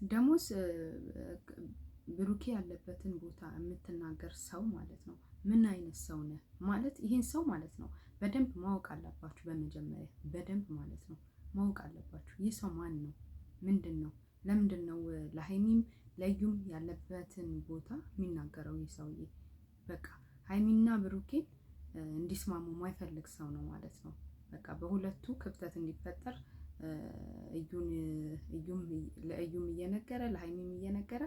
ደሞስ ብሩኬ ያለበትን ቦታ የምትናገር ሰው ማለት ነው። ምን አይነት ሰው ነህ ማለት ይሄን ሰው ማለት ነው በደንብ ማወቅ አለባችሁ። በመጀመሪያ በደንብ ማለት ነው ማወቅ አለባችሁ። ይህ ሰው ማን ነው? ምንድን ነው? ለምንድን ነው ለሀይሚም ለዩም ያለበትን ቦታ የሚናገረው? ይህ ሰውዬ በቃ ሀይሚና ብሩኬን እንዲስማሙ ማይፈልግ ሰው ነው ማለት ነው። በቃ በሁለቱ ክፍተት እንዲፈጠር ለእዩም እየነገረ ለሀይሚም እየነገረ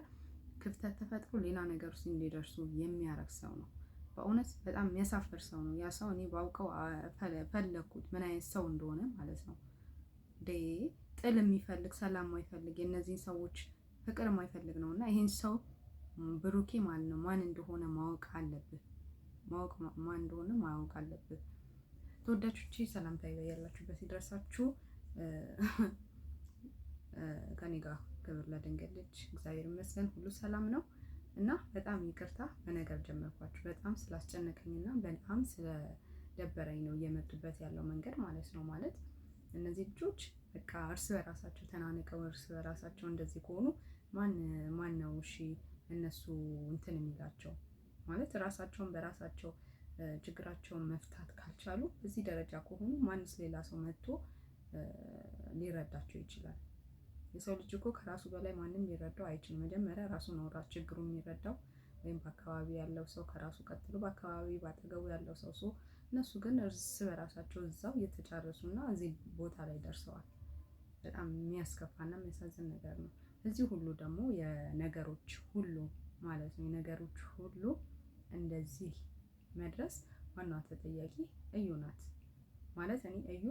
ክፍተት ተፈጥሮ ሌላ ነገር ውስጥ እንዲደርሱ የሚያረግ ሰው ነው። በእውነት በጣም የሚያሳፍር ሰው ነው። ያ ሰው እኔ ባውቀው ፈለግኩት ምን አይነት ሰው እንደሆነ ማለት ነው። ጥል የሚፈልግ ሰላም ማይፈልግ የእነዚህን ሰዎች ፍቅር የማይፈልግ ነው። እና ይሄን ሰው ብሩኬ ማለት ነው ማን እንደሆነ ማወቅ አለብህ። ማን እንደሆነ ማወቅ አለብህ። ተወዳጆቼ ሰላምታ ያላችሁበት ይድረሳችሁ። ከኔ ጋር ክብር ለድንግል ልጅ እግዚአብሔር ይመስገን ሁሉ ሰላም ነው። እና በጣም ይቅርታ በነገር ጀመርኳችሁ። በጣም ስላስጨነቀኝና በጣም ስለደበረኝ ነው እየመጡበት ያለው መንገድ ማለት ነው። ማለት እነዚህ ልጆች በቃ እርስ በራሳቸው ተናንቀው እርስ በራሳቸው እንደዚህ ከሆኑ ማን ነው እሺ እነሱ እንትን የሚላቸው? ማለት ራሳቸውን በራሳቸው ችግራቸውን መፍታት ካልቻሉ እዚህ ደረጃ ከሆኑ ማንስ ሌላ ሰው መጥቶ ሊረዳቸው ይችላል? የሰው ልጅ እኮ ከራሱ በላይ ማንም ሊረዳው አይችልም። መጀመሪያ ራሱ ነው ችግሩ የሚረዳው፣ ወይም በአካባቢ ያለው ሰው ከራሱ ቀጥሎ በአካባቢ ባጠገቡ ያለው ሰው። እነሱ ግን እርስ በራሳቸው እዛው እየተጫረሱና እዚህ ቦታ ላይ ደርሰዋል። በጣም የሚያስከፋና የሚያሳዝን ነገር ነው። እዚህ ሁሉ ደግሞ የነገሮች ሁሉ ማለት ነው የነገሮች ሁሉ እንደዚህ መድረስ ዋናዋ ተጠያቂ እዩ ናት። ማለት እኔ እዩ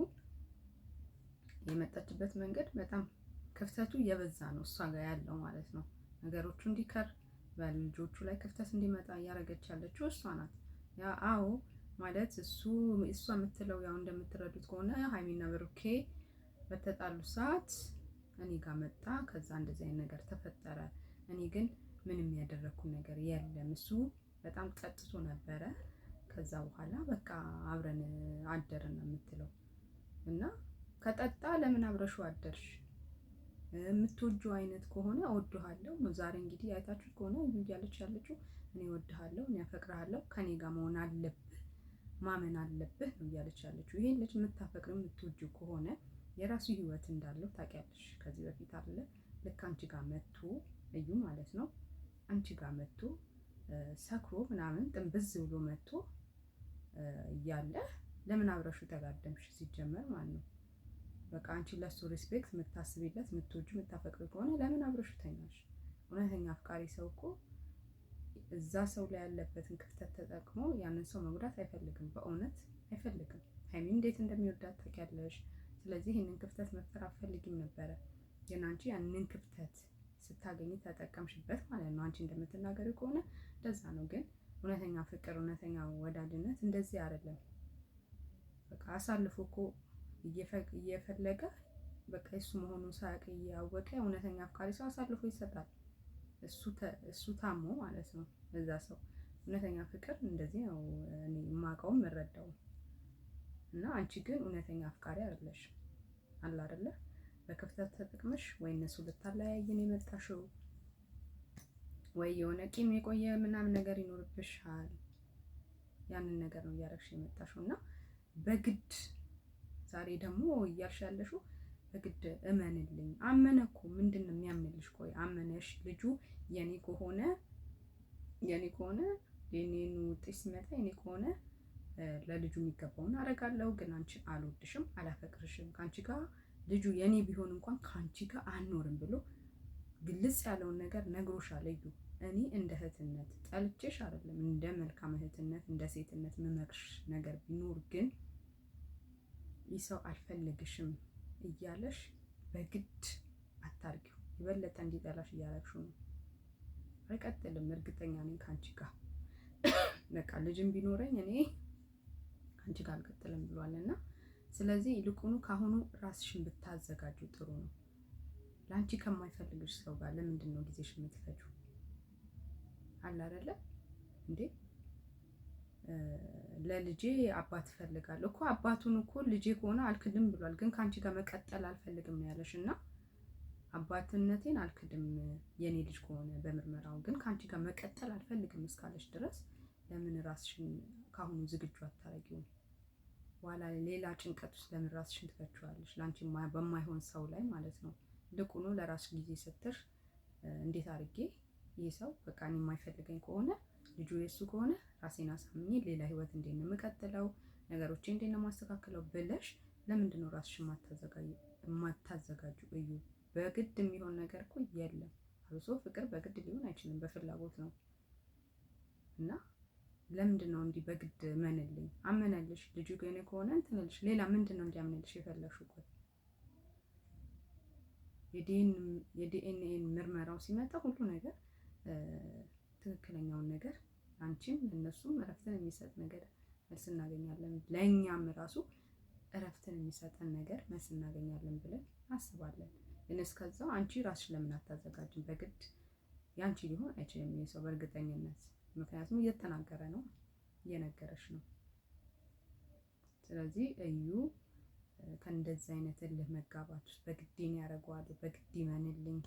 የመጣችበት መንገድ በጣም ክፍተቱ የበዛ ነው እሷ ጋር ያለው ማለት ነው። ነገሮቹ እንዲከር በልጆቹ ላይ ክፍተት እንዲመጣ እያደረገች ያለችው እሷ ናት። አዎ ማለት እሷ የምትለው ያው እንደምትረዱት ከሆነ ሀይሚና ብሩኬ በተጣሉ ሰዓት እኔ ጋር መጣ። ከዛ እንደዚህ አይነት ነገር ተፈጠረ። እኔ ግን ምንም ያደረኩት ነገር የለም። እሱ በጣም ጠጥቶ ነበረ። ከዛ በኋላ በቃ አብረን አደርን ነው የምትለው። እና ከጠጣ ለምን አብረሽው አደርሽ? የምትወጂው አይነት ከሆነ እወድሃለሁ። ዛሬ እንግዲህ አይታችሁት ከሆነ እያለች ያለችው እኔ እወድሃለሁ፣ እኔ አፈቅርሃለሁ፣ ከኔ ጋር መሆን አለብህ፣ ማመን አለብህ ነው እያለች ያለችው። ይሄን ልጅ የምታፈቅር የምትወጂው ከሆነ የራሱ ህይወት እንዳለው ታውቂያለሽ። ከዚህ በፊት አለ ልክ አንቺ ጋር መጥቶ እዩ ማለት ነው አንቺ ጋር መጥቶ ሰክሮ ምናምን ጥንብዝ ብሎ መጥቶ እያለ ለምን አብረሹ ተጋደምሽ? ሲጀመር ማለት ነው በቃ አንቺ ለሱ ሪስፔክት የምታስቢለት የምትወጁ የምታፈቅሪ ከሆነ ለምን አብረሹ ተኛሽ? እውነተኛ አፍቃሪ ሰው እኮ እዛ ሰው ላይ ያለበትን ክፍተት ተጠቅሞ ያንን ሰው መጉዳት አይፈልግም። በእውነት አይፈልግም። ሀይሚ እንዴት እንደሚወዳት ታውቂያለሽ። ስለዚህ ይህንን ክፍተት መፍጠር አትፈልጊም ነበረ። ግን አንቺ ያንን ክፍተት ስታገኝ ተጠቀምሽበት ማለት ነው። አንቺ እንደምትናገሪ ከሆነ እንደዛ ነው። ግን እውነተኛ ፍቅር እውነተኛ ወዳጅነት እንደዚህ አይደለም። በቃ አሳልፎ እኮ እየፈለገ በቃ እሱ መሆኑን ሳያውቅ እያወቀ እውነተኛ አፍቃሪ ሰው አሳልፎ ይሰጣል። እሱ ታሞ ማለት ነው። እዛ ሰው እውነተኛ ፍቅር እንደዚህ ነው እኔ የማውቀውም የምረዳውም። እና አንቺ ግን እውነተኛ አፍቃሪ አይደለሽም። አለ አይደለ በክፍተት ተጠቅመሽ ወይ እነሱ ልታለያየን የመጣሽው ወይ የሆነ ቂም የቆየ ምናምን ነገር ይኖርብሻል። ያንን ነገር ነው እያደረግሽ የመጣሽው። እና በግድ ዛሬ ደግሞ እያልሽ ያለሽው በግድ እመንልኝ። አመነ እኮ ምንድን ነው የሚያምልሽ? ቆይ አመነሽ ልጁ የኔ ከሆነ የኔን ውጤት ሲመጣ የኔ ከሆነ ለልጁ የሚገባውን አደርጋለሁ። ግን አንቺን አልወድሽም፣ አላፈቅርሽም፣ ከአንቺ ጋር ልጁ የኔ ቢሆን እንኳን ከአንቺ ጋር አልኖርም ብሎ ግልጽ ያለውን ነገር ነግሮሻል እዩ። እኔ እንደ እህትነት ጠልቼሽ አይደለም፣ እንደ መልካም እህትነት እንደ ሴትነት የምመክርሽ ነገር ቢኖር ግን ይህ ሰው አልፈልግሽም እያለሽ በግድ አታርጊው። የበለጠ እንዲጠላሽ እያደረግሽው ነው። አይቀጥልም። እርግጠኛ ነኝ ከአንቺ ጋር በቃ ልጅም ቢኖረኝ እኔ ከአንቺ ጋር አልቀጥልም ብሏል። እና ስለዚህ ይልቁኑ ካሁኑ ራስሽን ብታዘጋጁ ጥሩ ነው። ለአንቺ ከማይፈልግሽ ሰው ጋር ለምንድን ነው ጊዜሽ የምትፈጂው? አለ አይደለ እንዴ? ለልጄ አባት እፈልጋለሁ እኮ አባቱን እኮ ልጄ ከሆነ አልክድም ብሏል። ግን ከአንቺ ጋር መቀጠል አልፈልግም ነው ያለሽ። እና አባትነቴን አልክድም የኔ ልጅ ከሆነ በምርመራው ግን ከአንቺ ጋር መቀጠል አልፈልግም እስካለች ድረስ ለምን ራስሽን ካሁኑ ዝግጁ አታረጊውም? በኋላ ሌላ ጭንቀት ውስጥ ለምን ራስሽን ትከችዋለሽ? ለአንቺ በማይሆን ሰው ላይ ማለት ነው። ልቁኑ ለራስሽ ጊዜ ሰጥተሽ እንዴት አድርጌ ይህ ሰው በቃ እኔ የማይፈልገኝ ከሆነ ልጁ የሱ ከሆነ ራሴን አሳምኜ ሌላ ህይወት እንዴት ነው የምቀጥለው፣ ነገሮቼ እንዴት ነው የማስተካክለው ብለሽ ለምንድን ነው ራስሽን የማታዘጋጁ? እዩ። በግድ የሚሆን ነገር እኮ የለም። አብሶ ፍቅር በግድ ሊሆን አይችልም፣ በፍላጎት ነው። እና ለምንድን ነው እንዲህ በግድ መንልኝ? አመነልሽ ልጁ ገኔ ከሆነ እንትንልሽ ሌላ ምንድን ነው እንዲያምንልሽ የፈለግሽው? ቆይ የዲኤንኤ ምርመራው ሲመጣ ሁሉ ነገር ትክክለኛውን ነገር አንቺም እነሱም እረፍትን የሚሰጥ ነገር መልስ እናገኛለን። ለእኛም ራሱ እረፍትን የሚሰጠን ነገር መልስ እናገኛለን ብለን አስባለን። ግን እስከዛው አንቺ ራስሽ ለምን አታዘጋጅም? በግድ ያንቺ ሊሆን አይችልም ይሄ ሰው በእርግጠኝነት። ምክንያቱም እየተናገረ ነው፣ እየነገረሽ ነው። ስለዚህ እዩ ከእንደዚህ አይነት እልህ መጋባት ውስጥ በግዴን ያደርገዋል፣ በግድ ይመንልኝ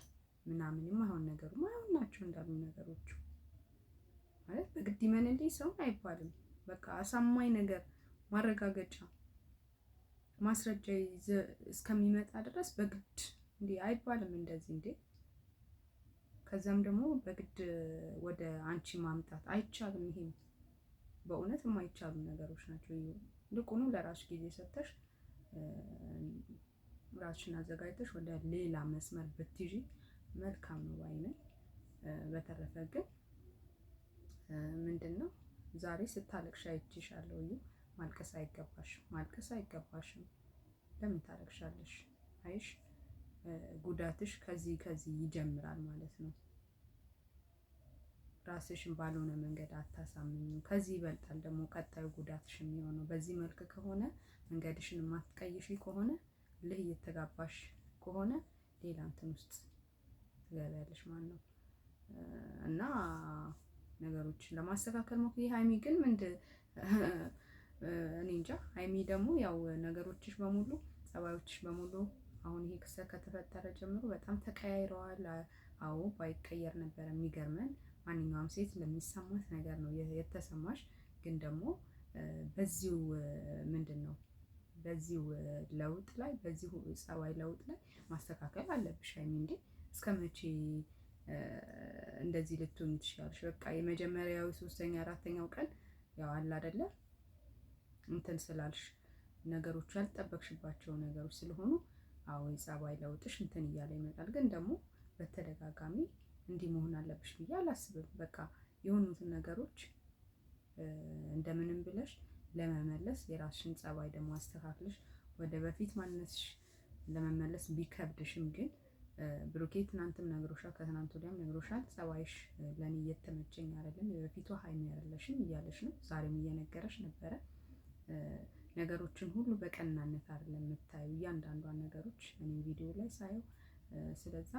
ምናምን የማይሆን ነገሩ ማይሆን ናቸው እንዳሉ ነገሮቹ ማለት በግድ ይመንልኝ ሰው አይባልም። በቃ አሳማኝ ነገር ማረጋገጫ ማስረጃ እስከሚመጣ ድረስ በግድ እንዴ አይባልም እንደዚህ እንዴ። ከዛም ደግሞ በግድ ወደ አንቺ ማምጣት አይቻልም። ይሄም በእውነት የማይቻሉ ነገሮች ናቸው። ይልቁኑ ለራስሽ ጊዜ ሰጥተሽ ራስሽን አዘጋጅተሽ ወደ ሌላ መስመር ብትይዢ መልካም ነው ባይ ነኝ። በተረፈ ግን ምንድን ነው ዛሬ ስታለቅሽ አይቼሻለሁ። እዩ ማልቀስ አይገባሽም፣ ማልቀስ አይገባሽም። ለምን ታለቅሻለሽ? አይሽ ጉዳትሽ ከዚህ ይጀምራል ማለት ነው። ራስሽን ባልሆነ መንገድ አታሳምኙ። ከዚህ ይበልጣል ደግሞ ቀጣዩ ጉዳትሽ የሚሆነው። በዚህ መልክ ከሆነ መንገድሽን የማትቀይሺ ከሆነ ልህ እየተጋባሽ ከሆነ ሌላ እንትን ውስጥ ትገቢያለሽ ማለት ነው። እና ነገሮችን ለማስተካከል ሞክሪ። ሀይሚ ግን እኔ እንጃ። ሀይሚ ደግሞ ያው ነገሮችሽ በሙሉ ጸባዮችሽ በሙሉ አሁን ይሄ ክስተት ከተፈጠረ ጀምሮ በጣም ተቀያይረዋል። አዎ ባይቀየር ነበር የሚገርመን። ማንኛውም ሴት ለሚሰማት ነገር ነው የተሰማሽ። ግን ደግሞ በዚሁ ምንድን ነው በዚሁ ለውጥ ላይ በዚሁ ጸባይ ለውጥ ላይ ማስተካከል አለብሽ ሀይሚ። እንዴ እስከ መቼ እንደዚህ ልትሆን ትችላለሽ? በቃ የመጀመሪያው 3ኛ 4ኛው ቀን ያው አለ አይደለ እንትን ስላልሽ ነገሮች ያልጠበቅሽባቸው ነገሮች ስለሆኑ አዎ የጸባይ ለውጥሽ እንትን እያለ ይመጣል። ግን ደግሞ በተደጋጋሚ እንዲህ መሆን አለብሽ ብዬ አላስብም። በቃ የሆኑትን ነገሮች እንደምንም ብለሽ ለመመለስ የራስሽን ጸባይ ደግሞ አስተካክለሽ ወደ በፊት ማንነትሽ ለመመለስ ቢከብድሽም ግን ብሩኬ ትናንትም ነግሮሻል፣ ከትናንት ወዲያም ነግሮሻል። ጸባይሽ ለኔ እየተመቸኝ አይደለም፣ የበፊቷ ሀይሚ አይደለሽም እያለሽ ነው። ዛሬም እየነገረሽ ነበረ። ነገሮችን ሁሉ በቀናነት አይደለም የምታዩ እያንዳንዷን ነገሮች እኔ ቪዲዮ ላይ ሳየው። ስለዛ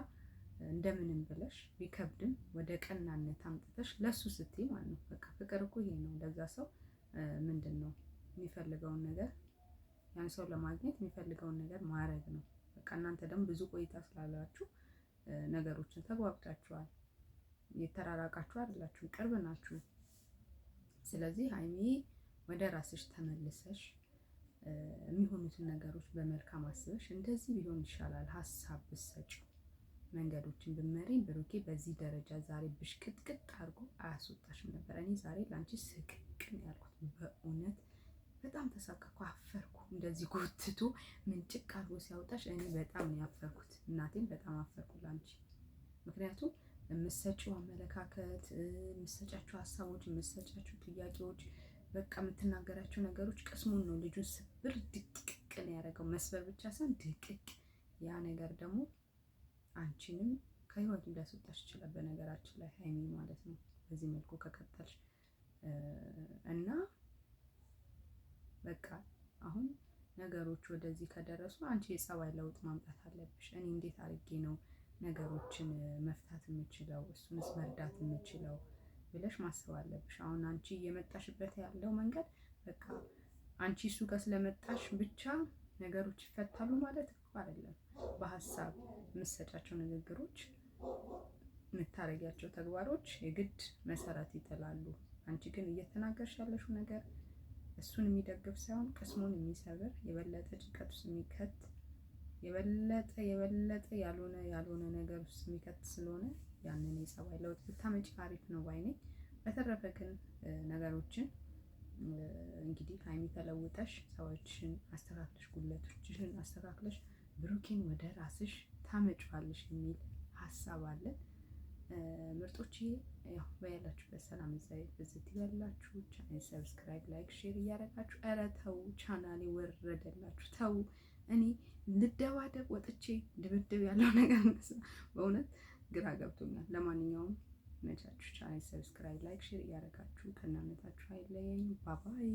እንደምንም ብለሽ ቢከብድም ወደ ቀናነት አምጥተሽ ለሱ ስትይ ማለት ነው። በቃ ፍቅር እኮ ይሄ ነው። ለዛ ሰው ምንድን ነው የሚፈልገውን ነገር ያን ሰው ለማግኘት የሚፈልገውን ነገር ማድረግ ነው። በቃ እናንተ ደግሞ ብዙ ቆይታ ስላላችሁ ነገሮችን ተግባብታችኋል። የተራራቃችሁ አይደላችሁ፣ ቅርብ ናችሁ። ስለዚህ ሀይሚ ወደ ራስሽ ተመልሰሽ የሚሆኑትን ነገሮች በመልካም አስበሽ እንደዚህ ቢሆን ይሻላል ሀሳብ ብትሰጪው መንገዶችን ብመሪ ብሩኬ በዚህ ደረጃ ዛሬ ብሽቅጥቅጥ አድርጎ አያስወጣሽም ነበር። እኔ ዛሬ ለአንቺ ስቅቅን ያልኩት በእውነት በጣም ተሳቀቅኩ፣ አፈርኩ። እንደዚህ ጎትቶ ምንጭቅ አድርጎ ሲያወጣሽ እኔ በጣም ነው ያፈርኩት። እናቴን በጣም አፈርኩ ለአንቺ። ምክንያቱም የምትሰጪው አመለካከት፣ የምትሰጫቸው ሀሳቦች፣ የምትሰጫቸው ጥያቄዎች፣ በቃ የምትናገራቸው ነገሮች ቅስሙን ነው ልጁን ስብር ድቅቅን ያደረገው። መስበር ብቻ ሳይሆን ድቅቅ። ያ ነገር ደግሞ አንቺንም ከህይወቱ ሊያስወጣሽ ይችላል። በነገራችን ላይ ሀይሚ ማለት ነው በዚህ መልኩ ከቀጠልሽ እና በቃ አሁን ነገሮች ወደዚህ ከደረሱ አንቺ የጸባይ ለውጥ ማምጣት አለብሽ። እኔ እንዴት አድርጌ ነው ነገሮችን መፍታት የምችለው እሱንስ መርዳት የምችለው ብለሽ ማሰብ አለብሽ። አሁን አንቺ እየመጣሽበት ያለው መንገድ በቃ አንቺ እሱ ጋር ስለመጣሽ ብቻ ነገሮች ይፈታሉ ማለት እኮ አይደለም። በሀሳብ የምትሰጫቸው ንግግሮች፣ የምታረጊያቸው ተግባሮች የግድ መሰረት ይጥላሉ። አንቺ ግን እየተናገርሽ ያለሽው ነገር እሱን የሚደግፍ ሳይሆን ቅስሙን የሚሰብር የበለጠ ጭንቀት ውስጥ የሚከት የበለጠ ያልሆነ ነገር ውስጥ የሚከት ስለሆነ ያንን የጸባይ ለውጥ ብታመጪ አሪፍ ነው ባይ ነኝ። በተረፈ ግን ነገሮችን እንግዲህ ሀይሚ ተለውጠሽ ሰዎችን አስተካክለሽ ጉድለቶችሽን አስተካክለሽ ብሩኬን ወደ ራስሽ ታመጪዋለሽ የሚል ሀሳብ አለን። ምርጦች ያው በያላችሁበት ሰላም ይብዛት ይበላችሁ። ቻናሌ ሰብስክራይብ፣ ላይክ፣ ሼር እያደረጋችሁ ኧረ ተው ቻናሌ ወረደላችሁ ተው። እኔ ልደባደብ ወጥቼ ድብድብ ያለው ነገር በእውነት ግራ ገብቶኛል። ለማንኛውም መቻችሁ ቻናሌ ሰብስክራይብ፣ ላይክ፣ ሼር እያደረጋችሁ ከእናንተታችሁ አይለየኝ። ባባይ